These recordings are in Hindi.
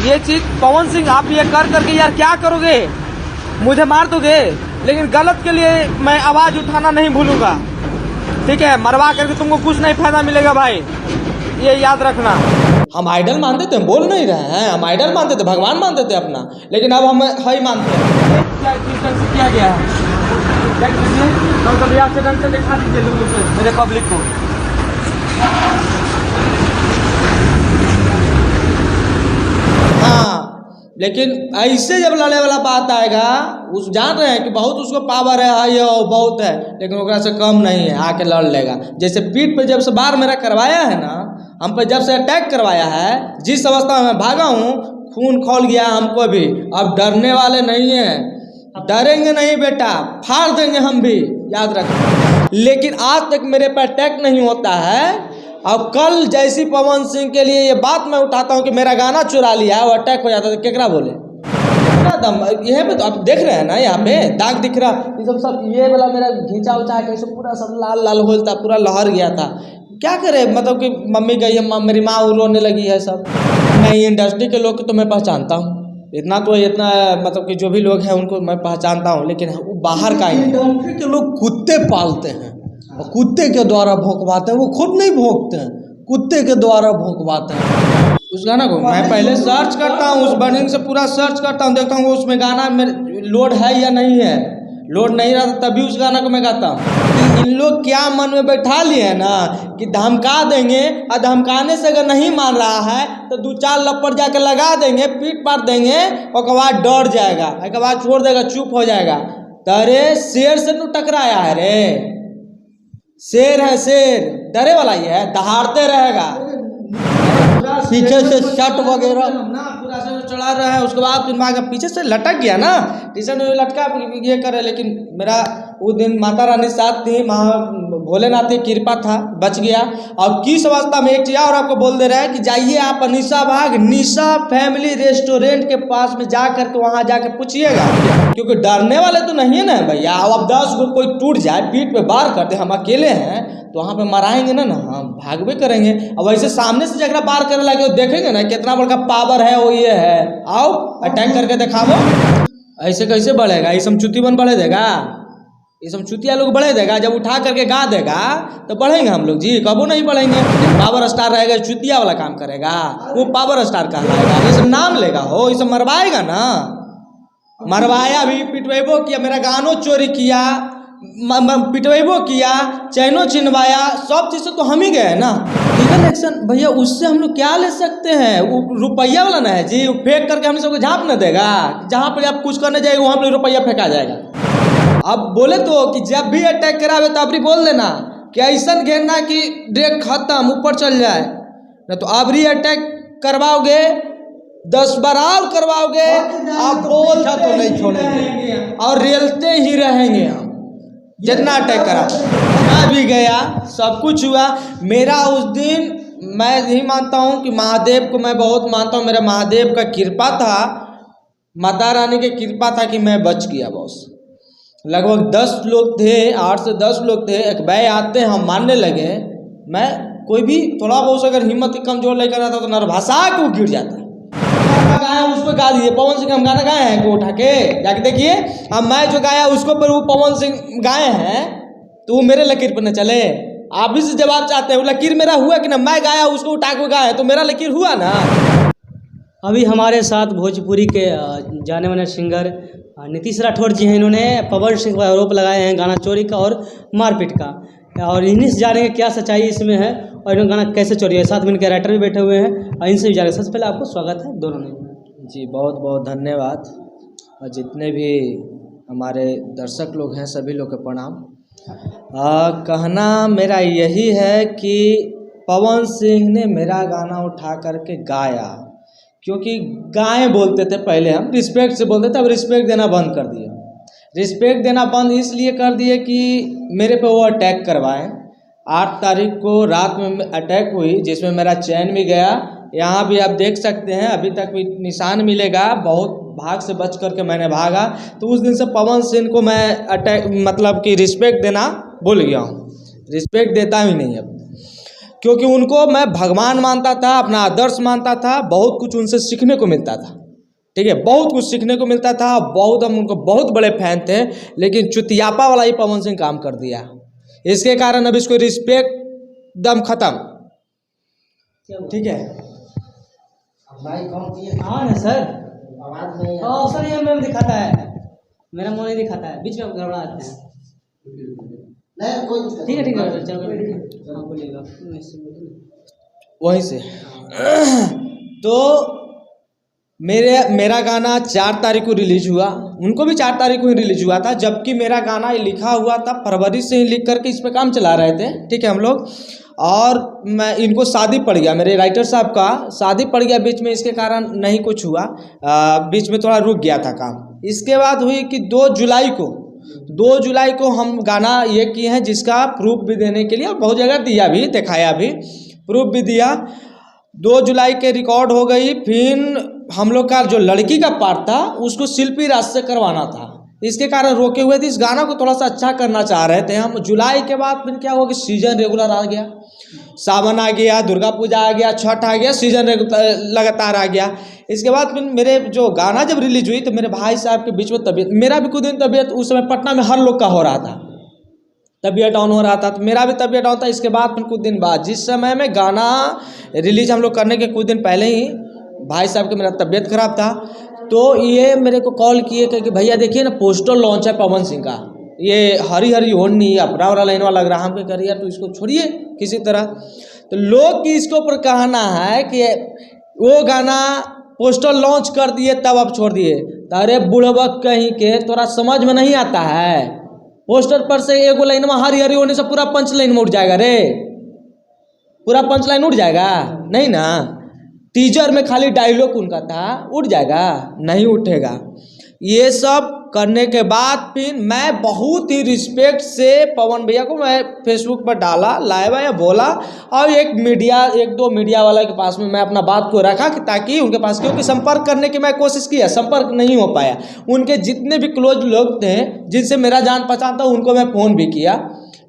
ये चीज़ पवन सिंह आप ये कर करके यार क्या करोगे, मुझे मार दोगे, लेकिन गलत के लिए मैं आवाज़ उठाना नहीं भूलूंगा। ठीक है, मरवा करके तुमको कुछ नहीं फायदा मिलेगा भाई, ये याद रखना। हम आइडल मानते थे, बोल नहीं रहे हैं, हम आइडल मानते थे, भगवान मानते थे अपना, लेकिन अब हम है मानते हैं। किया गया है, देख लीजिए, से ढंग से दिखा दीजिए लोगों को, मेरे पब्लिक को। हाँ, लेकिन ऐसे जब लड़े वाला बात आएगा, उस जान रहे हैं कि बहुत उसको पावर है, ये बहुत है, लेकिन ओकरा से कम नहीं है, आके लड़ लेगा। जैसे पीठ पे जब से बार मेरा करवाया है ना, हम पे जब से अटैक करवाया है, जिस अवस्था में भागा हूँ, खून खौल गया हमको भी। अब डरने वाले नहीं हैं, डरेंगे नहीं बेटा, फाड़ देंगे हम भी, याद रखें। लेकिन आज तक मेरे पे अटैक नहीं होता है। अब कल जैसी पवन सिंह के लिए ये बात मैं उठाता हूँ कि मेरा गाना चुरा लिया है, वो अटैक हो जाता है, तो केकरा बोले दम। यह पे तो आप देख रहे हैं ना, यहाँ पे दाग दिख रहा, ये सब ये वाला मेरा घिंचा उचा कैसे पूरा सब लाल लाल हो था, पूरा लहर गया था। क्या करे, मतलब कि मम्मी गई है, मेरी माँ रोने लगी है सब। नहीं, इंडस्ट्री के लोग तो मैं पहचानता हूँ, इतना मतलब कि जो भी लोग हैं उनको मैं पहचानता हूँ, लेकिन वो बाहर का ही। इंडस्ट्री के लोग कुत्ते पालते हैं और कुत्ते के द्वारा भौंकवाते हैं, वो खुद नहीं भौंकते हैं, कुत्ते के द्वारा भौंकवाते हैं। उस गाना को मैं पहले सर्च करता हूँ, उस बर्निंग से पूरा सर्च करता हूँ, देखता हूँ उसमें गाना मेरे लोड है या नहीं है। लोड नहीं रहा तभी उस गाना को मैं गाता हूँ। इन लोग क्या मन में बैठा लिए हैं ना कि धमका देंगे, और धमकाने से अगर नहीं मान रहा है तो दो चार लपड़ जाकर लगा देंगे, पीट पाट देंगे, और के बाद डर जाएगा, एक बाद छोड़ देगा, चुप हो जाएगा। अरे शेर से तू टकराया है रे, शेर है शेर, डरे वाला ही है, दहाड़ते रहेगा, पीछे से शर्ट वगैरह ना पूरा से चढ़ा रहा है, उसके बाद फिर पीछे से लटक गया ना, टी शर्ट लटका ये करे। लेकिन मेरा वो दिन माता रानी साथ थी, भोलेनाथ की कृपा था, बच गया। और किस अवस्था में, एक चीज और आपको बोल दे रहा है कि जाइए आप निशा भाग, निशा फैमिली रेस्टोरेंट के पास में जा कर, तो वहाँ जाकर पूछिएगा, क्योंकि डरने वाले तो नहीं है ना भैया। अब 10 को कोई टूट जाए, पीठ पे बार करते, हम अकेले हैं तो वहाँ पे मराएंगे ना, हम भागवे करेंगे। अब वैसे सामने से जगह बार करने लगे, देखेंगे ना कितना बड़ा पावर है, वो ये है, आओ अटैक करके दिखाओ। ऐसे कैसे बढ़ेगा, ये सब चुतियन बढ़े देगा, ये सब चुतिया लोग बढ़े देगा। जब उठा करके गा देगा तो बढ़ेंगे हम लोग जी, कबो नहीं बढ़ेंगे। पावर स्टार रहेगा, चुतिया वाला काम करेगा, वो पावर स्टार कहलाएगा। ये सब नाम लेगा हो, ये सब मरवाएगा ना, मरवाया भी, पिटवेबो किया, मेरा गानो चोरी किया, पिटवेबो किया, चैनो छिनवाया, सब चीज़ से तो हम ही गए ना। लीगल एक्शन भैया, उससे हम लोग क्या ले सकते हैं, वो रुपया वाला ना है जी, वो फेंक करके हम सबको झाँप न देगा। जहाँ पर आप कुछ करने जाएगा वहाँ पर रुपया फेंका जाएगा। अब बोले तो कि जब भी अटैक करावे तो अबरी बोल देना कि ऐसा घेरना कि डेक खत्म, ऊपर चल जाए, ना तो अबरी अटैक करवाओगे, 10 बार और करवाओगे, आप बोलते तो नहीं छोड़ेंगे और रेलते ही रहेंगे हम, जितना अटैक करा। मैं भी गया, सब कुछ हुआ मेरा उस दिन। मैं यही मानता हूँ कि महादेव को मैं बहुत मानता हूँ, मेरे महादेव का कृपा था, माता रानी की कृपा था कि मैं बच गया। बॉस लगभग 10 लोग थे, 8 से 10 लोग थे, एक भाई आते हम मारने लगे। मैं कोई भी थोड़ा बहुत अगर हिम्मत कमजोर लेकर आता तो नरभाषा के वो गिर जाता। गाया उसको गा दिए, पवन सिंह हम गाना गाए हैं को उठा के जाके देखिए। अब मैं जो गाया उसको पर वो पवन सिंह गाए हैं, तो वो मेरे लकीर पर न चले। आप भी से जवाब चाहते हैं, वो लकीर मेरा हुआ कि ना, मैं गाया उसको उठा के गाया तो मेरा लकीर हुआ ना। अभी हमारे साथ भोजपुरी के जाने माने सिंगर नीतीश राठौर जी हैं। इन्होंने पवन सिंह पर आरोप लगाए हैं गाना चोरी का और मारपीट का, और इन्हीं से जानेंगे क्या सच्चाई इसमें है और इन्होंने गाना कैसे चोरी है। साथ में इनके राइटर भी बैठे हुए हैं और इनसे भी जानेंगे। सबसे पहले आपको स्वागत है दोनों ने जी, बहुत बहुत धन्यवाद। और जितने भी हमारे दर्शक लोग हैं सभी लोग को प्रणाम। कहना मेरा यही है कि पवन सिंह ने मेरा गाना उठा करके गाया, क्योंकि गाएं बोलते थे पहले, हम रिस्पेक्ट से बोलते थे, अब रिस्पेक्ट देना बंद कर दिया। रिस्पेक्ट देना बंद इसलिए कर दिए कि मेरे पे वो अटैक करवाएं। 8 तारीख को रात में अटैक हुई, जिसमें मेरा चैन भी गया। यहाँ भी आप देख सकते हैं, अभी तक भी निशान मिलेगा, बहुत भाग से बच करके मैंने भागा। तो उस दिन से पवन सिंह को मैं अटैक मतलब कि रिस्पेक्ट देना भूल गया हूँ, रिस्पेक्ट देता ही नहीं अब। क्योंकि उनको मैं भगवान मानता था, अपना आदर्श मानता था, बहुत कुछ उनसे सीखने को मिलता था। ठीक है, बहुत कुछ सीखने को मिलता था, बहुत हम उनको बहुत बड़े फैन थे। लेकिन चुतियापा वाला ही पवन सिंह काम कर दिया, इसके कारण अब इसको रिस्पेक्ट दम खत्म। ठीक है, हाँ ना सर, हाँ सर, ये मैम दिखाता है, मेरा मुँह नहीं दिखाता है, बीच में गड़बड़ा आते हैं। ठीक है चलो, हाँ बोलिएगा। वहीं से तो मेरा गाना 4 तारीख को रिलीज हुआ, उनको भी 4 तारीख को ही रिलीज हुआ था, जबकि मेरा गाना लिखा हुआ था फरवरी से ही लिख करके इस पे काम चला रहे थे। ठीक है हम लोग, और मैं इनको शादी पड़ गया, मेरे राइटर साहब का शादी पड़ गया बीच में, इसके कारण नहीं कुछ हुआ, बीच में थोड़ा रुक गया था काम। इसके बाद हुई कि 2 जुलाई को हम गाना ये किए हैं, जिसका प्रूफ भी देने के लिए और बहुत जगह दिया भी, दिखाया भी, प्रूफ भी दिया। 2 जुलाई के रिकॉर्ड हो गई। फिर हम लोग का जो लड़की का पार्ट था उसको शिल्पी राज से करवाना था, इसके कारण रोके हुए थे। इस गाना को थोड़ा सा अच्छा करना चाह रहे थे हम। जुलाई के बाद फिर क्या हुआ कि सीजन रेगुलर आ गया, सावन आ गया, दुर्गा पूजा आ गया, छठ आ गया, सीजन लगातार आ गया। इसके बाद फिर मेरे जो गाना जब रिलीज हुई तो मेरे भाई साहब के बीच में तबीयत, मेरा भी कुछ दिन तबीयत, उस समय पटना में हर लोग का हो रहा था, तबीयत डाउन हो रहा था, तो मेरा भी तबीयत डाउन था। इसके बाद फिर कुछ दिन बाद, जिस समय में गाना रिलीज हम लोग करने के कुछ दिन पहले ही भाई साहब के मेरा तबीयत खराब था, तो ये मेरे को कॉल किए कि भैया देखिए ना पोस्टर लॉन्च है पवन सिंह का, ये हरी हरी होनी अपना वाला लाइन वाला लग रहा, हम करिए यार तो इसको छोड़िए किसी तरह। तो लोग की इसके ऊपर कहना है कि वो गाना पोस्टर लॉन्च कर दिए तब अब छोड़ दिए। अरे बुढ़बक कहीं के, तोरा समझ में नहीं आता है, पोस्टर पर से एगो लाइन में हरी हरी होने से पूरा पंच लाइन में उठ जाएगा रे, पूरा पंच लाइन उठ जाएगा नहीं ना। टीजर में खाली डायलॉग उनका था, उठ जाएगा नहीं उठेगा। ये सब करने के बाद फिर मैं बहुत ही रिस्पेक्ट से पवन भैया को मैं फेसबुक पर डाला, लाइव या बोला, और एक दो मीडिया वाला के पास में मैं अपना बात को रखा कि ताकि उनके पास, क्योंकि संपर्क करने की मैं कोशिश किया, संपर्क नहीं हो पाया। उनके जितने भी क्लोज लोग थे जिनसे मेरा जान पहचान था उनको मैं फ़ोन भी किया,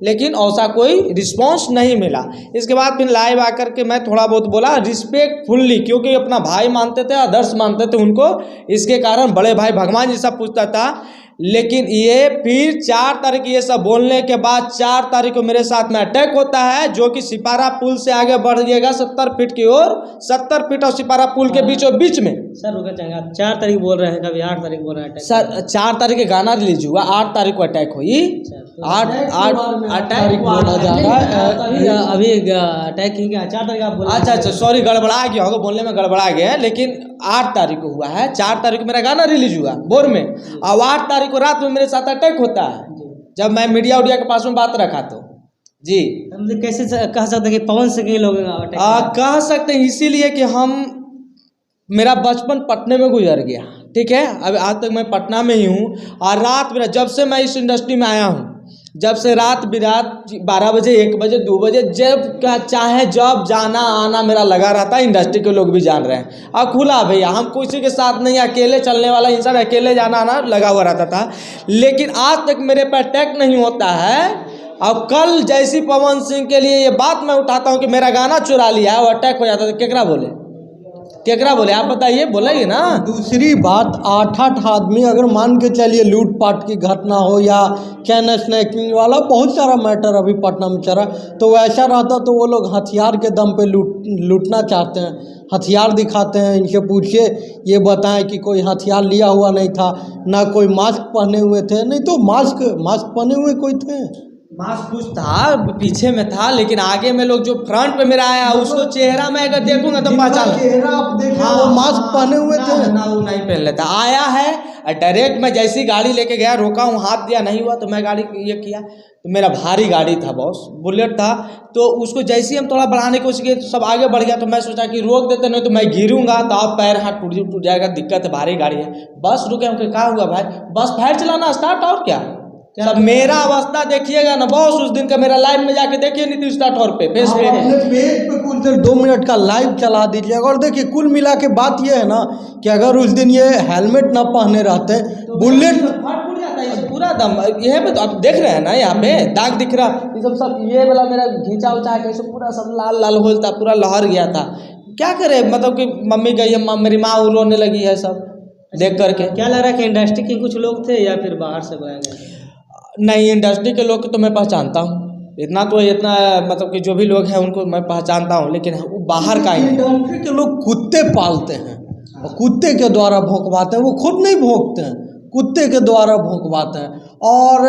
लेकिन ऐसा कोई रिस्पांस नहीं मिला। इसके बाद फिर लाइव आकर के मैं थोड़ा बहुत बोला रिस्पेक्टफुल्ली, क्योंकि अपना भाई मानते थे, आदर्श मानते थे उनको, इसके कारण बड़े भाई भगवान जैसा पूछता था। लेकिन ये फिर 4 तारीख ये सब बोलने के बाद 4 तारीख को मेरे साथ में अटैक होता है, जो कि सिपारा पुल से आगे बढ़िएगा 70 फीट की ओर, 70 फीट और सिपारा पुल के बीच में। सर रुका जाएगा, 4 तारीख बोल रहे हैं, कभी 8 तारीख बोल रहे हैं सर। 4 तारीख के गाना रिलीज हुआ, 8 तारीख को अटैक हुई, 8 अटैक बोला जा रहा है अभी अटैक ही 4 तारीख आप बोल। अच्छा सॉरी, गड़बड़ा गया होगा, बोलने में गड़बड़ा गया, लेकिन 8 तारीख को हुआ है। 4 तारीख को मेरा गाना रिलीज हुआ भोर में, और 8 तारीख को रात में मेरे साथ अटैक होता है, जब मैं मीडिया के पास में बात रखा तो जी। कैसे कह सकते हैं कि पवन सिंह के लोग कह सकते हैं, इसीलिए कि मेरा बचपन पटने में गुजर गया। ठीक है, अब आज तक मैं पटना में ही हूँ, और रात मेरा, जब से मैं इस इंडस्ट्री में आया हूँ, जब से रात बिरात 12 बजे 1 बजे 2 बजे जब क्या चाहे जब जाना आना मेरा लगा रहता है। इंडस्ट्री के लोग भी जान रहे हैं, और खुला भैया, हम किसी के साथ नहीं, अकेले चलने वाला इंसान, अकेले जाना आना लगा हुआ रहता था। लेकिन आज तक मेरे पर अटैक नहीं होता है। अब कल जैसी पवन सिंह के लिए ये बात मैं उठाता हूँ कि मेरा गाना चुरा लिया है, वो अटैक हो जाता है, केकरा बोले आप बताइए, बोलेंगे ना। दूसरी बात, 8 आदमी अगर मान के चलिए लूटपाट की घटना हो या चैन स्नैकिंग वाला, बहुत सारा मैटर अभी पटना में चला, तो वैसा रहता तो वो लोग हथियार के दम पे लूटना चाहते हैं, हथियार दिखाते हैं। इनसे पूछिए, ये बताएं कि कोई हथियार लिया हुआ नहीं था, ना कोई मास्क पहने हुए थे, नहीं तो मास्क पहने हुए कोई थे, मास्क कुछ था पीछे में था, लेकिन आगे में लोग जो फ्रंट पे मेरा आया उसको चेहरा में अगर देखूंगा तो पहचान, चेहरा आप देखें, वो मास्क पहने हुए थे ना, वो नहीं पहन लेता। आया है डायरेक्ट, मैं जैसी गाड़ी लेके गया, रोका हूँ, हाथ दिया, नहीं हुआ, तो मैं गाड़ी ये किया, तो मेरा भारी गाड़ी था बॉस, बुलेट था, तो उसको जैसे ही हम थोड़ा बढ़ाने की कोशिश किए तो सब आगे बढ़ गया, तो मैं सोचा कि रोक देते, नहीं तो मैं गिरूंगा तो आप पैर हाथ टूट जाएगा, दिक्कत है, भारी गाड़ी है। बस रुके, हम क्या हुआ भाई, बस फायर चलाना स्टार्ट, और क्या सब मेरा अवस्था देखिएगा ना बॉस। उस दिन का मेरा लाइव में जाके देखिए नीतीश राठौर पे पेज पे कुल देर 2 मिनट का लाइव चला दीजिएगा। और देखिए कुल मिला के बात ये है ना कि अगर उस दिन ये हेलमेट ना पहने रहते, बुलेट पूरा दम यह पे तो आप देख रहे हैं ना, यहाँ पे दाग दिख रहा, ये सब ये वाला मेरा घिंचा उचा कैसे पूरा सब लाल लाल हो था, पूरा लहर गया था। क्या करे, मतलब कि मम्मी गई, मेरी माँ रोने लगी है सब देख करके। क्या लग रहा है कि इंडस्ट्री के कुछ लोग थे या फिर बाहर से बुलाए गए? नहीं, इंडस्ट्री के लोग तो मैं पहचानता हूँ, इतना मतलब कि जो भी लोग हैं उनको मैं पहचानता हूँ, लेकिन वो बाहर का ही। इंडस्ट्री के लोग कुत्ते पालते हैं और कुत्ते के द्वारा भौंकवाते हैं, वो खुद नहीं भौंकते हैं, कुत्ते के द्वारा भौंकवाते हैं। और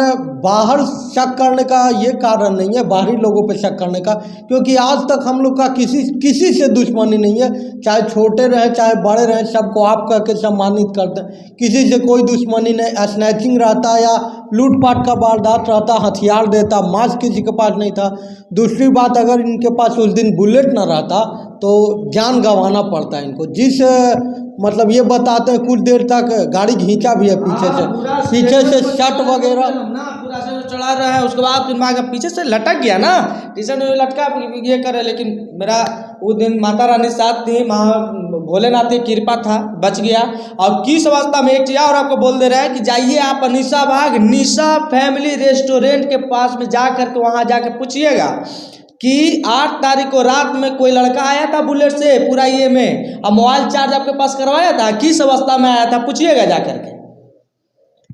बाहर शक करने का ये कारण नहीं है, बाहरी लोगों पे शक करने का, क्योंकि आज तक हम लोग का किसी से दुश्मनी नहीं है, चाहे छोटे रहें चाहे बड़े रहें, सबको आप कह के सम्मानित करते हैं, किसी से कोई दुश्मनी नहीं। स्नैचिंग रहता या लूटपाट का वारदात रहता, हथियार देता, मास्क किसी के पास नहीं था। दूसरी बात, अगर इनके पास उस दिन बुलेट न रहता तो जान गंवाना पड़ता है इनको। जिस मतलब ये बताते हैं कुछ देर तक गाड़ी घींचा भी है पीछे से शर्ट वगैरह पूरा से चढ़ा रहा है, उसके बाद फिर पीछे से लटक गया ना, टी शर्ट लटका ये करे। लेकिन मेरा वो दिन माता रानी साथ थी, भोलेनाथ की कृपा था, बच गया। और किस अवस्था में, एक चीज और आपको बोल दे रहा है कि जाइए आप निशा बाग, निशा फैमिली रेस्टोरेंट के पास में जा करके वहाँ जाके पूछिएगा कि 8 तारीख को रात में कोई लड़का आया था बुलेट से पूरा ये में, और मोबाइल चार्ज आपके पास करवाया था, किस अवस्था में आया था पूछिएगा जा करके।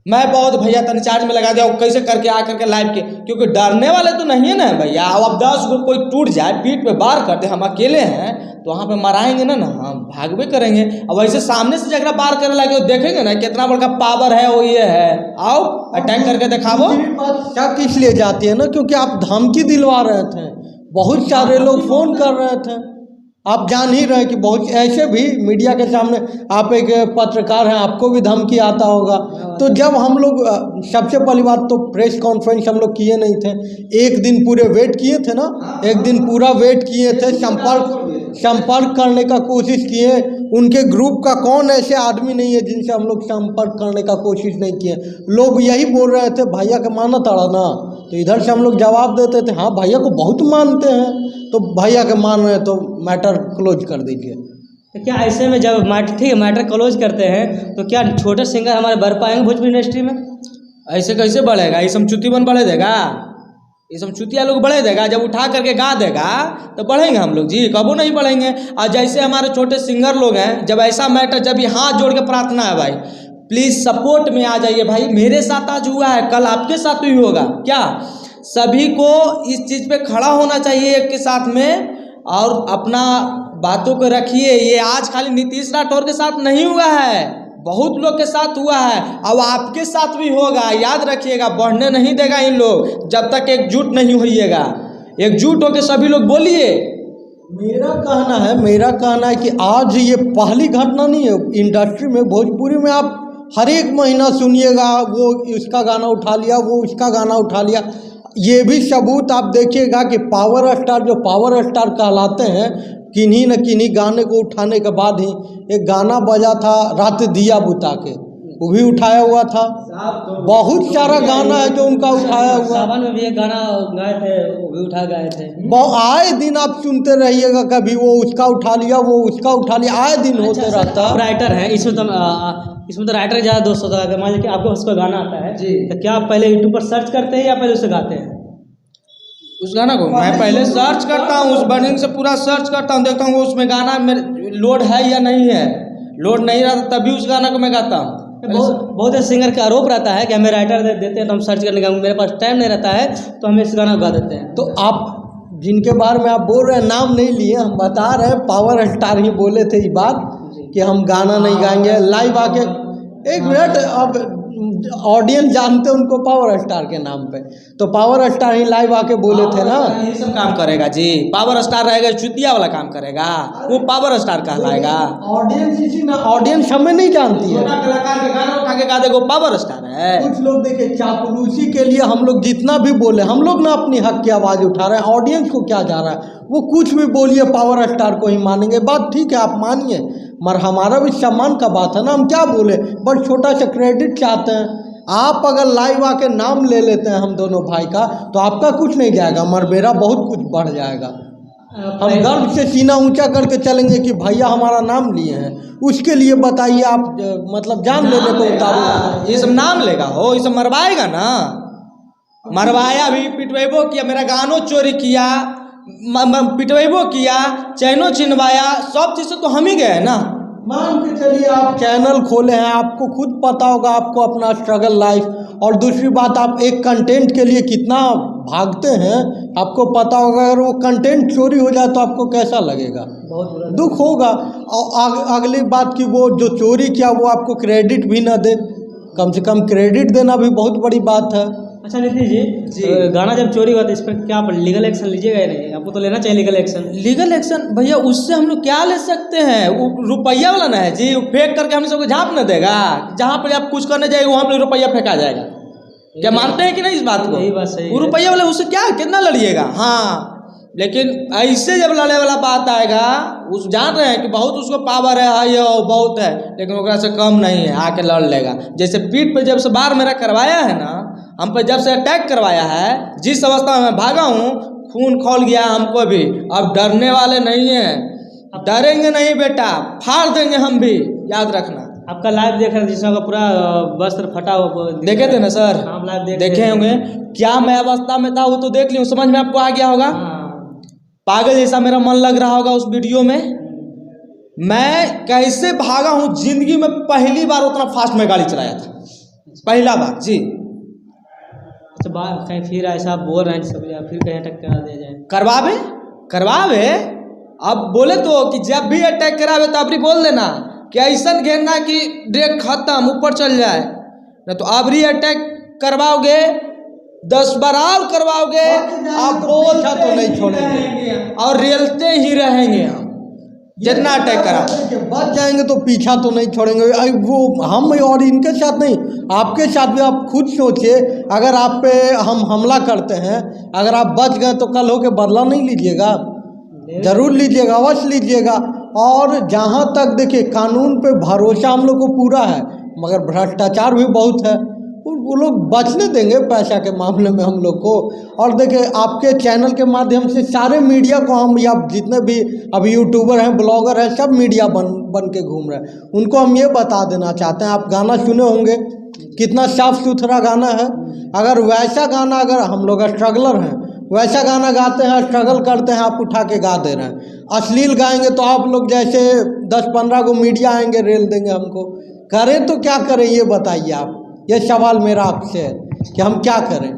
मैं बहुत भैया तन चार्ज में लगा दिया, कैसे करके आ करके लाइव के, क्योंकि डरने वाले तो नहीं है ना भैया। अब 10 को कोई टूट जाए, पीठ पे बार कर दे, हम अकेले हैं तो वहाँ पे मराएंगे ना, हम भागवे करेंगे। अब वैसे सामने से जगह बार करने लगे देखेंगे ना कितना बड़ा पावर है, वो ये है, आओ अटैक करके दिखावो। शक इसलिए जाती है ना क्योंकि आप धमकी दिलवा रहे थे, बहुत सारे लोग फोन कर रहे थे। आप जान ही रहे कि बहुत ऐसे भी मीडिया के सामने, आप एक पत्रकार हैं, आपको भी धमकी आता होगा। तो जब हम लोग सबसे पहली बात तो प्रेस कॉन्फ्रेंस हम लोग किए नहीं थे, एक दिन पूरे वेट किए थे ना, एक दिन पूरा वेट किए थे, संपर्क करने का कोशिश किए। उनके ग्रुप का कौन ऐसे आदमी नहीं है जिनसे हम लोग संपर्क करने का कोशिश नहीं किए। लोग यही बोल रहे थे भैया के माना ताड़ा ना, तो इधर से हम लोग जवाब देते थे हाँ भैया को बहुत मानते हैं, तो भैया के मान रहे हैं तो मैटर क्लोज कर दीजिए। तो क्या ऐसे में जब मैटर क्लोज करते हैं तो क्या छोटे सिंगर हमारे बढ़ पाएंगे भोजपुरी इंडस्ट्री में? ऐसे कैसे बढ़ेगा, ये सब चुतीबन बढ़े देगा, ये सब चुतिया लोग बढ़े देगा। जब उठा करके गा देगा तो बढ़ेंगे हम लोग जी, कबो नहीं बढ़ेंगे। और जैसे हमारे छोटे सिंगर लोग हैं, जब ऐसा मैटर, जब ये हाथ जोड़ के प्रार्थना है भाई प्लीज़ सपोर्ट में आ जाइए भाई। मेरे साथ आज हुआ है, कल आपके साथ भी होगा। क्या सभी को इस चीज़ पे खड़ा होना चाहिए एक के साथ में, और अपना बातों को रखिए। ये आज खाली नीतीश राठौर के साथ नहीं हुआ है, बहुत लोग के साथ हुआ है, अब आपके साथ भी होगा। याद रखिएगा, बढ़ने नहीं देगा इन लोग जब तक एकजुट नहीं होइएगा। एकजुट होकर सभी लोग बोलिए। मेरा कहना है कि आज ये पहली घटना नहीं है इंडस्ट्री में, भोजपुरी में आप हर एक महीना सुनिएगा, वो इसका गाना उठा लिया, वो उसका गाना उठा लिया। ये भी सबूत आप देखिएगा कि पावर स्टार जो पावर स्टार कहलाते हैं, किन्हीं न किन्हीं गाने को उठाने के बाद ही, एक गाना बजा था रात दिया बुता के, वो भी उठाया हुआ था। बहुत सारा गाना है जो उनका उठाया हुआ। सावन में भी एक गाना गाए थे, वो भी उठा गाए थे। आए दिन आप सुनते रहिएगा, कभी वो उसका उठा लिया, वो उसका उठा लिया, आए दिन होते रहता है। राइटर हैं इसमें तो राइटर ज़्यादा दोस्त होता है। मान लीजिए कि आपको उसका गाना आता है जी, तो क्या आप पहले यूट्यूब पर सर्च करते हैं या पहले उसे गाते हैं? उस गाना को मैं पहले सर्च करता हूँ, उस बर्निंग से पूरा सर्च करता हूँ, देखता हूँ उसमें गाना मेरे लोड है या नहीं है। लोड नहीं रहता तभी उस गाना को मैं गाता हूँ। बहुत से सिंगर का आरोप रहता है कि हमें राइटर देते हैं तो हम सर्च करने का, मेरे पास टाइम नहीं रहता है तो हम इस गाना को गा देते हैं। तो आप जिनके बारे में आप बोल रहे हैं, नाम नहीं लिए, हम बता रहे हैं, पावर स्टार ही बोले थे ये बात कि हम गाना नहीं गाएंगे लाइव आके। एक मिनट, अब ऑडियंस जानते हैं उनको पावर स्टार के नाम पे, तो पावर स्टार ही लाइव आके बोले थे ना। ये सब काम करेगा जी, पावर स्टार रहेगा, चुतिया वाला काम करेगा, वो पावर स्टार कहलाएगा। ऑडियंस हमें नहीं जानती है। कलाकार के गाना उठा के गा देगा, वो पावर स्टार है। कुछ लोग देखिए चापलूसी के लिए हम लोग जितना भी बोले, हम लोग ना अपनी हक की आवाज़ उठा रहे हैं, ऑडियंस को क्या जा रहा है, वो कुछ भी बोलिए पावर स्टार को ही मानेंगे। बात ठीक है, आप मानिए, मगर हमारा भी सम्मान का बात है ना, हम क्या बोले, बस छोटा सा क्रेडिट चाहते हैं। आप अगर लाइव आके नाम ले लेते हैं हम दोनों भाई का, तो आपका कुछ नहीं जाएगा, मगर मेरा बहुत कुछ बढ़ जाएगा। हम गर्व से सीना ऊंचा करके चलेंगे कि भैया हमारा नाम लिए हैं। उसके लिए बताइए आप मतलब जान लेने को उतारू। ये सब नाम लेगा हो, ये सब मरवाएगा ना, मरवाया भी, पिटवेबो किया, मेरा गानो चोरी किया, पिटवेबो किया, चैनो छिनवाया, सब चीज़ से तो हम ही गए ना। मान के चलिए आप चैनल खोले हैं, आपको खुद पता होगा आपको अपना स्ट्रगल लाइफ, और दूसरी बात आप एक कंटेंट के लिए कितना भागते हैं आपको पता होगा। अगर वो कंटेंट चोरी हो जाए तो आपको कैसा लगेगा? बहुत दुख होगा। और अगली बात कि वो जो चोरी किया वो आपको क्रेडिट भी ना दे, कम से कम क्रेडिट देना भी बहुत बड़ी बात है। अच्छा नीतीश जी, गाना जब चोरी हुआ तो इस पर क्या आप लीगल एक्शन लीजिएगा या नहीं? आपको तो लेना चाहिए लीगल एक्शन। लीगल एक्शन भैया, उससे हम लोग क्या ले सकते हैं? वो रुपया वाला ना है जी, वो फेंक करके हम सबको झाँप न देगा। जहाँ पर आप कुछ करने जाएगा वहाँ पर रुपया फेंका जाएगा। क्या मानते हैं कि नहीं इस बात को? यही बात सही वो है। रुपया वाला उससे क्या कितना लड़िएगा? हाँ, लेकिन ऐसे जब लड़े वाला बात आएगा, उस जान रहे हैं कि बहुत उसको पावर है, ये बहुत है, लेकिन ओकरा से कम नहीं है, आके लड़ लेगा। जैसे पीठ पे जब से बार मेरा करवाया है ना, हम पे जब से अटैक करवाया है, जिस अवस्था में भागा हूँ, खून खौल गया हमको भी। अब डरने वाले नहीं हैं, डरेंगे नहीं बेटा, फाड़ देंगे हम भी, याद रखना। आपका लाइव देख रहे थे जिसमें आपका पूरा वस्त्र फटा हुआ देखे थे ना सर? हाँ, लाइव देखे होंगे। क्या मैं अवस्था में था वो तो देख लियो, समझ में आपको आ गया होगा। पागल जैसा मेरा मन लग रहा होगा उस वीडियो में। मैं कैसे भागा हूँ, जिंदगी में पहली बार उतना फास्ट में गाड़ी चलाया था, पहला बार जी। अच्छा, बात कहीं फिर ऐसा आप बोल रहे हैं सब, या फिर कहीं अटैक करा दिया जाए? करवावे। अब बोले तो कि जब भी अटैक करावे तो अबरी बोल देना कि ऐसा घेरना कि ब्रेक खत्म, ऊपर चल जाए ना। तो अबरी अटैक करवाओगे, 10 बार और करवाओगे, आप बोलते तो नहीं छोड़ेंगे और रेलते ही रहेंगे हम, जितना अटैक करा। बच जाएंगे तो पीछा तो नहीं छोड़ेंगे। वो हम और इनके साथ नहीं, आपके साथ भी। आप खुद सोचिए, अगर आप पे हम हमला करते हैं, अगर आप बच गए तो कल होके बदला नहीं लीजिएगा? जरूर लीजिएगा, अवश्य लीजिएगा। और जहाँ तक देखिए, कानून पे भरोसा हम लोग को पूरा है, मगर भ्रष्टाचार भी बहुत है। वो लोग बचने देंगे पैसा के मामले में हम लोग को। और देखिए, आपके चैनल के माध्यम से सारे मीडिया को हम, या जितने भी अभी यूट्यूबर हैं, ब्लॉगर हैं, सब मीडिया बन के घूम रहे हैं, उनको हम ये बता देना चाहते हैं। आप गाना सुने होंगे, कितना साफ सुथरा गाना है। अगर वैसा गाना, अगर हम लोग स्ट्रगलर हैं, वैसा गाना गाते हैं, स्ट्रगल करते हैं, आप उठा के गा दे रहे हैं। अश्लील गाएंगे तो आप लोग जैसे 10-15 को मीडिया आएंगे, रेल देंगे हमको। करें तो क्या करें ये बताइए आप। ये सवाल मेरा आपसे है कि हम क्या करें।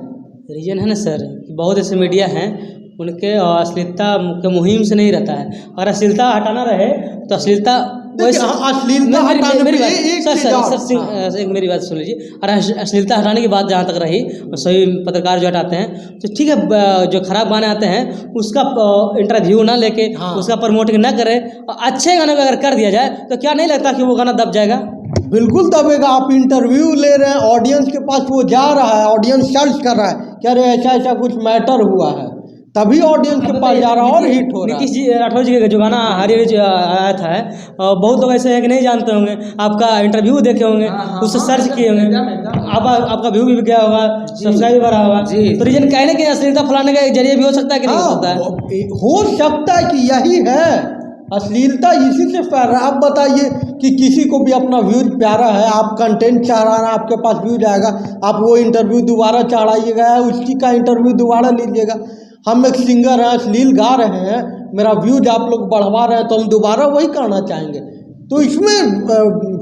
रीजन है ना सर, कि बहुत ऐसे मीडिया हैं उनके अश्लीलता के मुहिम से नहीं रहता है। अगर अश्लीलता हटाना रहे तो अश्लीलता अश्लीलता हटाने मेरी बात एक सर चीज़ सर और। सर एक मेरी बात सुन लीजिए। और अश्लीलता हटाने की बात जहाँ तक रही, सभी पत्रकार जो हटाते हैं तो ठीक है, जो खराब गाने आते हैं उसका इंटरव्यू ना लेके, उसका प्रमोटिंग ना करें, अच्छे गाने अगर कर दिया जाए तो क्या नहीं लगता कि वो गाना दब जाएगा? बिल्कुल दबेगा। आप इंटरव्यू ले रहे हैं, ऑडियंस के पास वो जा रहा है, ऑडियंस सर्च कर रहा है कि अरे ऐसा ऐसा कुछ मैटर हुआ है, तभी ऑडियंस के पास जा रहा है और हिट हो रहा है। नीतीश जी राठौर जी का जो गाना हरी आया था, बहुत लोग ऐसे हैं कि नहीं जानते होंगे, आपका इंटरव्यू देखे होंगे, उससे सर्च किए होंगे, आपका व्यू भी गया होगा, सब्सक्राइब बढ़ा होगा। तो रीजन कहने के अश्लीलता फैलाने का एक जरिए भी हो सकता है कि नहीं हो सकता है? हो सकता है कि यही है अश्लीलता, इसी से फैल रहा है। आप बताइए कि किसी को भी अपना व्यूज प्यारा है, आप कंटेंट चाह रहा है, आपके पास व्यूज आएगा, आप वो इंटरव्यू दोबारा चढ़ाइएगा, उसी का इंटरव्यू दोबारा लीजिएगा। हम एक सिंगर हैं, अश्लील गा रहे हैं, मेरा व्यूज आप लोग बढ़वा रहे हैं, तो हम दोबारा वही करना चाहेंगे। तो इसमें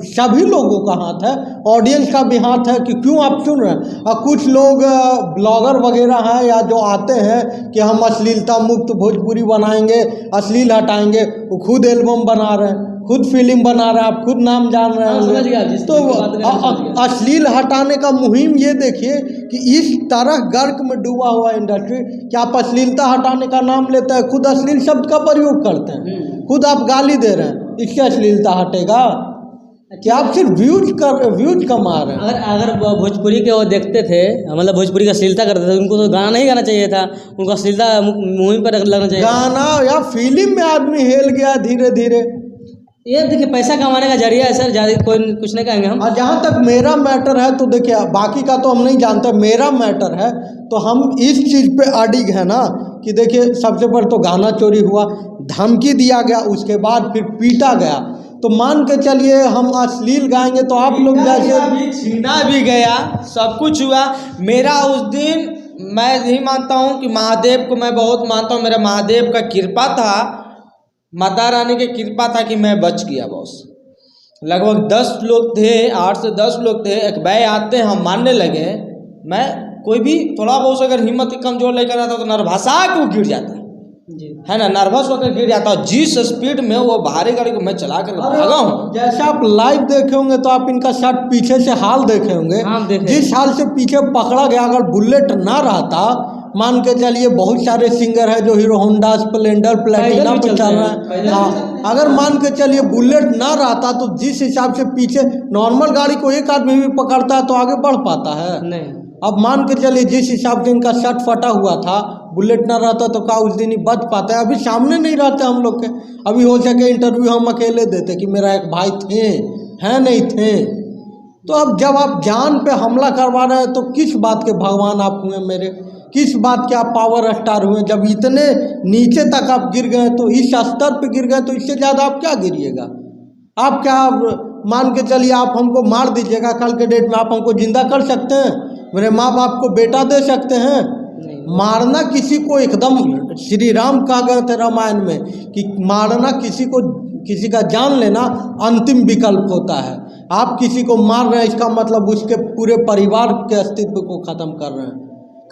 सभी लोगों का हाथ है, ऑडियंस का भी हाथ है कि क्यों आप सुन रहे हैं। और कुछ लोग ब्लॉगर वगैरह हैं या जो आते हैं कि हम अश्लीलता मुक्त भोजपुरी बनाएंगे, अश्लील हटाएंगे, वो खुद एल्बम बना रहे हैं, खुद फिल्म बना रहे हैं, आप खुद नाम जान रहे हैं। तो अश्लील हटाने का मुहिम ये देखिए कि इस तरह गर्क में डूबा हुआ इंडस्ट्री कि आप अश्लीलता हटाने का नाम लेते हैं, खुद अश्लील शब्द का प्रयोग करते हैं, खुद आप गाली दे रहे हैं, इससे अश्लीलता हटेगा? कि आप सिर्फ व्यूज कमा रहे हैं। अगर भोजपुरी के वो देखते थे, मतलब भोजपुरी का अश्लीलता करते थे, उनको तो गाना नहीं गाना चाहिए था, उनको अश्लीलता मुहिम पर लगना चाहिए। गाना या फिल्म में आदमी हिल गया धीरे धीरे, ये देखिए पैसा कमाने का जरिया है सर, ज़्यादा कोई कुछ नहीं कहेंगे हम। और जहाँ तक मेरा मैटर है तो देखिए, बाकी का तो हम नहीं जानते, मेरा मैटर है तो हम इस चीज़ पे अडिग है ना कि देखिए सबसे पहले तो गाना चोरी हुआ, धमकी दिया गया, उसके बाद फिर पीटा गया। तो मान के चलिए हम अश्लील गाएंगे तो आप लोग जैसे छीना भी गया, सब कुछ हुआ। मेरा उस दिन मैं यही मानता हूँ कि महादेव को मैं बहुत मानता हूँ, मेरा महादेव का कृपा था, माता रानी की कृपा था कि मैं बच गया बॉस। लगभग 10 लोग थे, 8 से 10 लोग थे, एक भाई आते हम मारने लगे। मैं कोई भी थोड़ा बहुत अगर हिम्मत कमजोर लेकर आता तो नर्वसा के वो गिर जाता है ना, नर्वस होकर गिर जाता है। जिस स्पीड में वो भारी गाड़ी को मैं चला कर भागा हूँ, जैसे आप लाइव देखे होंगे तो आप इनका शर्ट पीछे से हाल देखे होंगे। हाँ, देखे। जिस हाल से पीछे पकड़ा गया, अगर बुलेट ना रहता, मान के चलिए बहुत सारे सिंगर है जो हीरो होंडा स्प्लेंडर प्लेटिना पे चल रहा है, हाँ, अगर मान के चलिए बुलेट ना रहता तो जिस हिसाब से पीछे नॉर्मल गाड़ी को एक आदमी भी पकड़ता है तो आगे बढ़ पाता है नहीं। अब मान के चलिए जिस हिसाब से इनका शर्ट फटा हुआ था, बुलेट ना रहता तो का उस दिन ही बच पाता है। अभी सामने नहीं रहते हम लोग के, अभी हो सके इंटरव्यू हम अकेले देते कि मेरा एक भाई थे, हैं नहीं थे। तो अब जब आप जान पे हमला करवा रहे हैं तो किस बात के भगवान आप हुए मेरे, किस बात के आप पावर स्टार हुए? जब इतने नीचे तक आप गिर गए तो इस स्तर पे गिर गए तो इससे ज़्यादा आप क्या गिरिएगा? आप क्या मान के चलिए आप हमको मार दीजिएगा, कल के डेट में आप हमको जिंदा कर सकते हैं? मेरे माँ बाप को बेटा दे सकते हैं? मारना किसी को एकदम, श्री राम कहा गए थे रामायण में कि मारना किसी को, किसी का जान लेना अंतिम विकल्प होता है। आप किसी को मार रहे हैं इसका मतलब उसके पूरे परिवार के अस्तित्व को ख़त्म कर रहे हैं।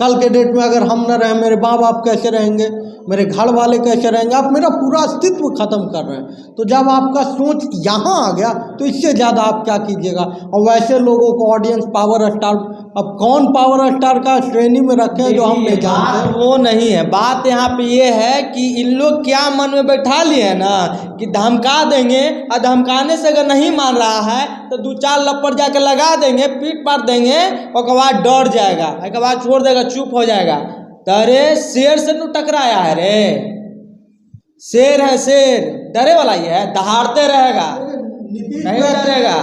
कल के डेट में अगर हम न रहें, मेरे माँ बाप कैसे रहेंगे, मेरे घर वाले कैसे रहेंगे? आप मेरा पूरा अस्तित्व खत्म कर रहे हैं। तो जब आपका सोच यहाँ आ गया तो इससे ज़्यादा आप क्या कीजिएगा? और वैसे लोगों को ऑडियंस पावर स्टार, अब कौन पावर स्टार का श्रेणी में रखे हैं जो हम नहीं जानते? वो नहीं है बात। यहाँ पे ये है कि इन लोग क्या मन में बैठा लिए है ना कि धमका देंगे, और धमकाने से अगर नहीं मान रहा है तो 2-4 लपड़ जाके लगा देंगे, पीट पाट देंगे, और बाद डर जाएगा, एक बाद छोड़ देगा, चुप हो जाएगा। अरे शेर से न टकराया है रे, शेर है, शेर डरे वाला ही है, दहाड़ते रहेगा, नहीं डरेगा।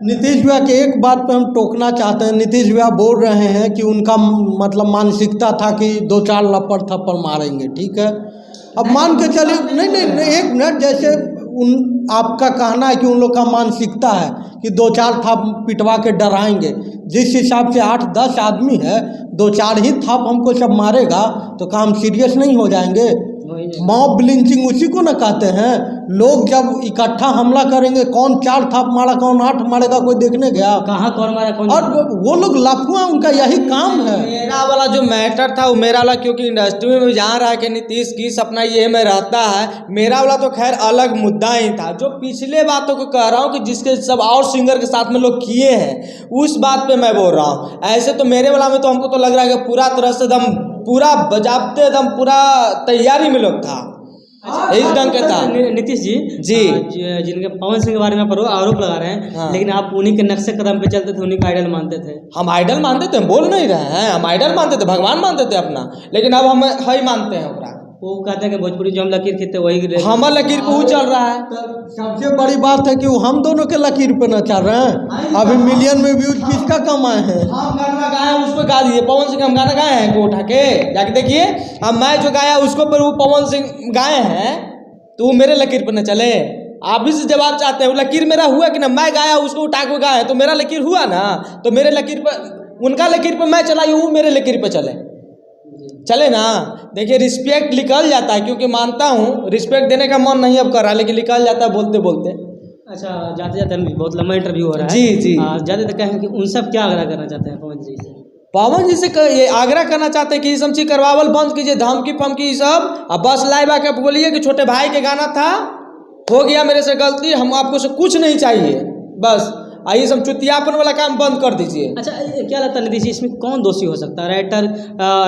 नीतीश भैया के एक बात पे हम टोकना चाहते हैं। नीतीश भैया बोल रहे हैं कि उनका मतलब मानसिकता था कि 2-4 लपड़ थप्पड़ मारेंगे, ठीक है। अब मान के चलिए, नहीं, एक मिनट, जैसे उन आपका कहना है कि उन लोग का मानसिकता है कि 2-4 थाप पिटवा के डराएंगे। जिस हिसाब से 8-10 आदमी है, 2-4 ही थाप हमको सब मारेगा तो काम सीरियस नहीं हो जाएंगे? मॉब लिंचिंग उसी को न कहते हैं। लोग जब इकट्ठा हमला करेंगे, कौन 4 थाप मारा, कौन 8 मारेगा, कोई देखने गया? कहाँ कौन मारा, कौन? और वो लोग लफुआ, उनका यही काम है। मेरा वाला जो मैटर था वो मेरा वाला, क्योंकि इंडस्ट्री में जान रहा है कि नीतीश की सपना ये में रहता है। मेरा वाला तो खैर अलग मुद्दा ही था, जो पिछले बातों को कह रहा हूँ कि जिसके सब और सिंगर के साथ में लोग किए हैं, उस बात पे मैं बोल रहा हूँ। ऐसे तो मेरे वाला में तो हमको तो लग रहा है कि पूरा तरह से दम पूरा बजाते दम पूरा तैयारी में लोग था, इस ढंग के था। नीतीश जी जिनके पवन सिंह के बारे में आरोप लगा रहे हैं, हाँ। लेकिन आप उन्हीं के नक्शे कदम पे चलते थे, उन्हीं का आइडल मानते थे। हम आइडल मानते थे, बोल नहीं रहे हैं, हम आइडल मानते थे, भगवान मानते थे अपना, लेकिन अब हम ही मानते हैं ओकरा। वो कहते हैं कि भोजपुरी जो हम लकीर खींचते वही हमर लकीर पे वो चल रहा है। सबसे बड़ी बात है कि वो हम दोनों के लकीर पे न चल रहे हैं। अभी मिलियन में व्यूज किसका कमाए हैं? हम गाना गाए उसको गा दीजिए, पवन सिंह हम गाना गाए हैं को उठा के जाके देखिए। अब मैं जो गाया उसको पर वो पवन सिंह गाए हैं, तो वो मेरे लकीर पर न चले। आप भी से जवाब चाहते हैं, वो लकीर मेरा हुआ कि ना? मैं गाया उसको उठा के गाए तो मेरा लकीर हुआ ना, तो मेरे लकीर पर, उनका लकीर पर मैं चलाई, वो मेरे लकीर पर चले ना। देखिए रिस्पेक्ट निकल जाता है, क्योंकि मानता हूँ रिस्पेक्ट देने का मन नहीं अब कर रहा, लेकिन निकल जाता है बोलते बोलते। अच्छा, जाते जाते बहुत लंबा इंटरव्यू हो रहा है जी जाते जाते कहें कि उन सब क्या आग्रह करना चाहते हैं पवन जी से? पवन जी से ये आग्रह करना चाहते हैं कि ये सब चीज करवावल बंद कीजिए, धमकी फमकी सब। अब बस लाइव आके बोलिए कि छोटे भाई के गाना था, हो गया मेरे से गलती, हम आपको से कुछ नहीं चाहिए, बस ये सब चुतियापन वाला काम बंद कर दीजिए। अच्छा, क्या लगता है नीतीश जी, इसमें कौन दोषी हो सकता है?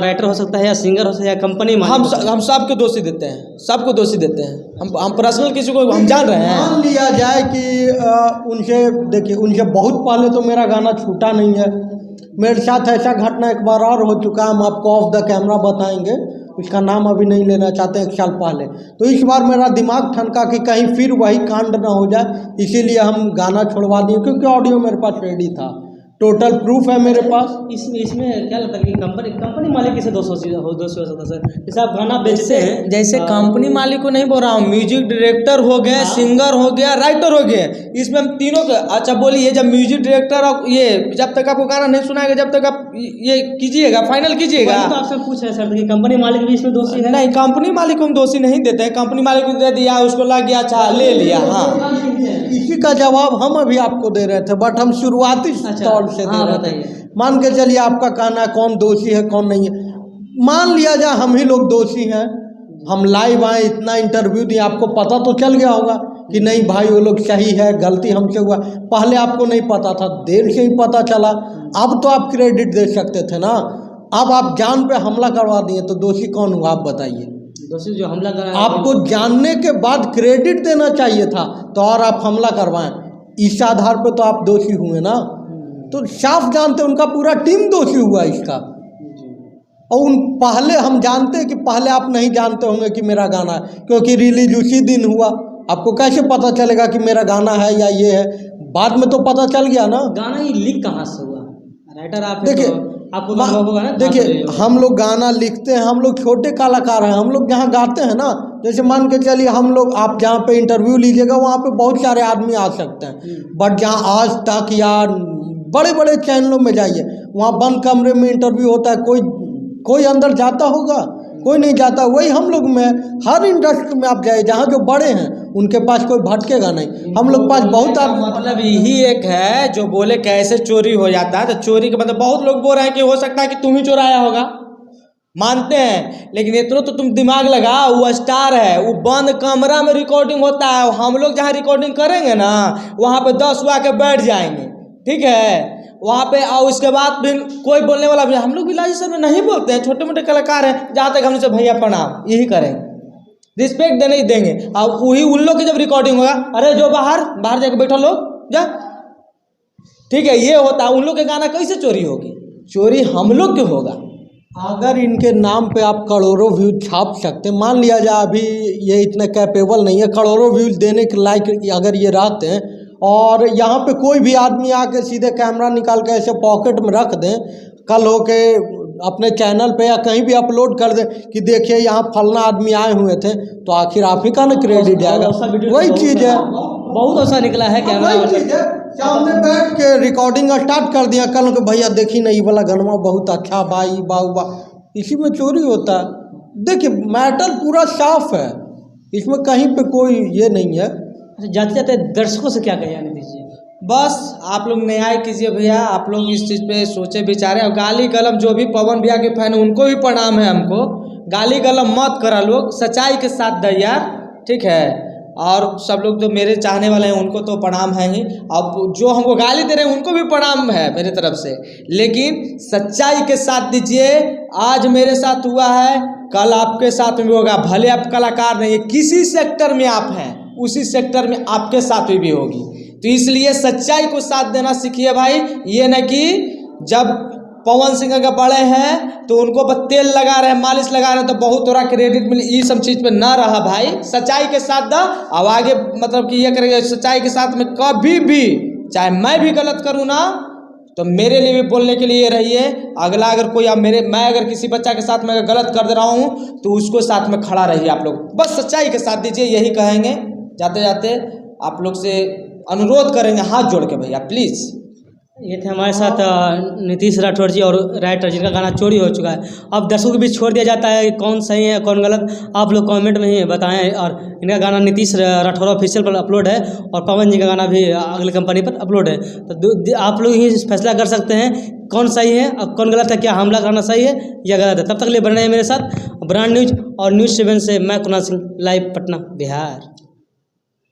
राइटर हो सकता है, या सिंगर हो सकता है, या कंपनी? हम सबको दोषी देते हैं, सबको दोषी देते हैं। हम पर्सनल किसी को हम जान रहे हैं। मान लिया जाए कि उनसे, देखिए उनसे बहुत पहले तो मेरा गाना छूटा नहीं है। मेरे साथ ऐसा घटना एक बार और हो चुका है, हम आपको ऑफ द कैमरा बताएंगे। उसका नाम अभी नहीं लेना चाहते, 1 साल पहले। तो इस बार मेरा दिमाग ठनका कि कहीं फिर वही कांड ना हो जाए, इसीलिए हम गाना छुड़वा दिए, क्योंकि ऑडियो मेरे पास रेडी था, टोटल प्रूफ है मेरे पास। इसमें क्या लगता है कि कंपनी मालिक इसे दोषी हो सकता है सर? जैसे आप गाना बेचते हैं, जैसे कंपनी मालिक को नहीं बोल रहा हूँ, म्यूजिक डायरेक्टर हो गए, सिंगर हो गया, राइटर हो गए, इसमें हम तीनों के। अच्छा बोलिए, जब म्यूजिक डायरेक्टर और ये जब तक आपको गाना नहीं सुनाएगा, जब तक आप ये कीजिएगा, फाइनल कीजिएगा। तो आपसे पूछ रहे सर कि कंपनी मालिक भी इसमें दोषी है? नहीं, कंपनी मालिक को हम दोषी नहीं देते हैं। कंपनी मालिक को दे दिया, उसको लग गया, अच्छा ले लिया। हाँ, इसी का जवाब हम अभी आपको दे रहे थे, बट हम शुरुआती तौर से दे रहे थे। मान के चलिए आपका कहना है कौन दोषी है कौन नहीं है, मान लिया जाए हम ही लोग दोषी हैं। हम लाइव आए, इतना इंटरव्यू दिए, आपको पता तो चल गया होगा कि नहीं भाई वो लोग सही है, गलती हमसे हुआ। पहले आपको नहीं पता था, देर से ही पता चला। अब तो आप क्रेडिट दे सकते थे ना, अब आप जान पे हमला करवा दिए, तो दोषी कौन हुआ आप बताइए? दोषी जो हमला करा, आपको जानने के बाद क्रेडिट देना चाहिए था, तो और आप हमला करवाएं, इस आधार पे तो आप दोषी हुए ना। तो साफ जानते उनका पूरा टीम दोषी हुआ इसका। और उन पहले हम जानते कि पहले आप नहीं जानते होंगे कि मेरा गाना है, क्योंकि रिलीज उसी दिन हुआ। आपको कैसे पता चलेगा कि मेरा गाना है या ये है? बाद में तो पता चल गया ना। गाना ही लीक कहाँ से हुआ? राइटर आप देखिए, आपको होगा ना। देखिए हम लोग गाना लिखते हैं, हम लोग छोटे कलाकार हैं, हम लोग जहाँ गाते हैं ना, जैसे मान के चलिए हम लोग, आप जहाँ पे इंटरव्यू लीजिएगा वहाँ पे बहुत सारे आदमी आ सकते हैं, बट जहाँ आज तक या बड़े बड़े चैनलों में जाइए, वहाँ बंद कमरे में इंटरव्यू होता है, कोई अंदर जाता होगा? कोई नहीं जाता। वही हम लोग में, हर इंडस्ट्री में आप जाए, जहाँ जो बड़े हैं उनके पास कोई भटकेगा नहीं। हम लोग पास बहुत मतलब यही एक है जो बोले कैसे चोरी हो जाता है। तो चोरी के मतलब बहुत लोग बोल रहे हैं कि हो सकता है कि तुम ही चुराया होगा, मानते हैं, लेकिन इतना तो तुम दिमाग लगा, वो स्टार है, वो बंद कमरा में रिकॉर्डिंग होता है। हम लोग जहाँ रिकॉर्डिंग करेंगे ना, वहाँ पे 10 हुआ के बैठ जाएंगे, ठीक है, वहाँ पे। और उसके बाद फिर कोई बोलने वाला भी, हम लोग भी लाजी सर में नहीं बोलते हैं, छोटे मोटे कलाकार हैं, जहाँ तक हमसे भैया प्रणाम यही करेंगे, रिस्पेक्ट देने ही देंगे। और वही उन लोग की जब रिकॉर्डिंग होगा, अरे जो बाहर जाके बैठो लोग जा, ठीक है, ये होता है। उन लोग के गाना कैसे चोरी होगी? चोरी हम लोग के होगा। अगर इनके नाम पे आप करोड़ों व्यूज छाप सकते, मान लिया जाए अभी ये इतने कैपेबल नहीं है, करोड़ों व्यूज देने के लायक अगर ये रहते हैं, और यहाँ पे कोई भी आदमी आके सीधे कैमरा निकाल के ऐसे पॉकेट में रख दें, कल हो के अपने चैनल पे या कहीं भी अपलोड कर दें कि देखिए यहाँ फलना आदमी आए हुए थे, तो आखिर आप ही का ना क्रेडिट जाएगा। वही चीज़ है, बहुत अच्छा निकला है कैमरा। सामने बैठ के रिकॉर्डिंग स्टार्ट कर दिया, कल के भैया देखी नहीं वाला गनमा बहुत अच्छा भाई बाबा, इसी में चोरी होता है। देखिए मैटर पूरा साफ है, इसमें कहीं पे कोई ये नहीं है। जाते जाते दर्शकों से क्या कहिए नीतीश जी? बस आप लोग न्याय कीजिए भैया, आप लोग इस चीज़ पे सोचे विचारे। और गाली गलम जो भी पवन भैया के फैन है उनको भी प्रणाम है, हमको गाली गलम मत करा लोग, सच्चाई के साथ दे यार, ठीक है। और सब लोग जो मेरे चाहने वाले हैं उनको तो प्रणाम है ही, अब जो हमको गाली दे रहे हैं उनको भी प्रणाम है मेरे तरफ से, लेकिन सच्चाई के साथ दीजिए। आज मेरे साथ हुआ है, कल आपके साथ में होगा, भले आप कलाकार नहीं है, किसी सेक्टर में आप हैं, उसी सेक्टर में आपके साथ भी होगी। तो इसलिए सच्चाई को साथ देना सीखिए भाई। ये न कि जब पवन सिंह अगर बड़े हैं तो उनको तेल लगा रहे हैं, मालिश लगा रहे हैं, तो बहुत थोड़ा क्रेडिट मिले, ये सब चीज़ पे ना रहा भाई, सच्चाई के साथ दा। अब आगे मतलब कि ये करेंगे सच्चाई के साथ में, कभी भी चाहे मैं भी गलत करूँ ना, तो मेरे लिए भी बोलने के लिए रहिए। अगला अगर कोई अब मैं अगर किसी बच्चा के साथ में अगर गलत कर दे रहा हूँ तो उसको साथ में खड़ा रहिए आप लोग, बस सच्चाई के साथ दीजिए, यही कहेंगे। जाते जाते आप लोग से अनुरोध करेंगे हाथ जोड़ के भैया प्लीज़। ये थे हमारे साथ नीतीश राठौर जी और राइटर जिनका गाना चोरी हो चुका है। अब दर्शकों के बीच छोड़ दिया जाता है कौन सही है कौन गलत, आप लोग कमेंट में ही बताएं। और इनका गाना नीतीश राठौर ऑफिशियल पर अपलोड है और पवन जी का गाना भी अगली कंपनी पर अपलोड है, तो आप लोग ही फैसला कर सकते हैं कौन सही है और कौन गलत है, क्या हमला करना सही है या गलत है। तब तक लिए बने रहे मेरे साथ। ब्रांड न्यूज और न्यूज़ 7 से मैं कुणाल सिंह, लाइव पटना बिहार।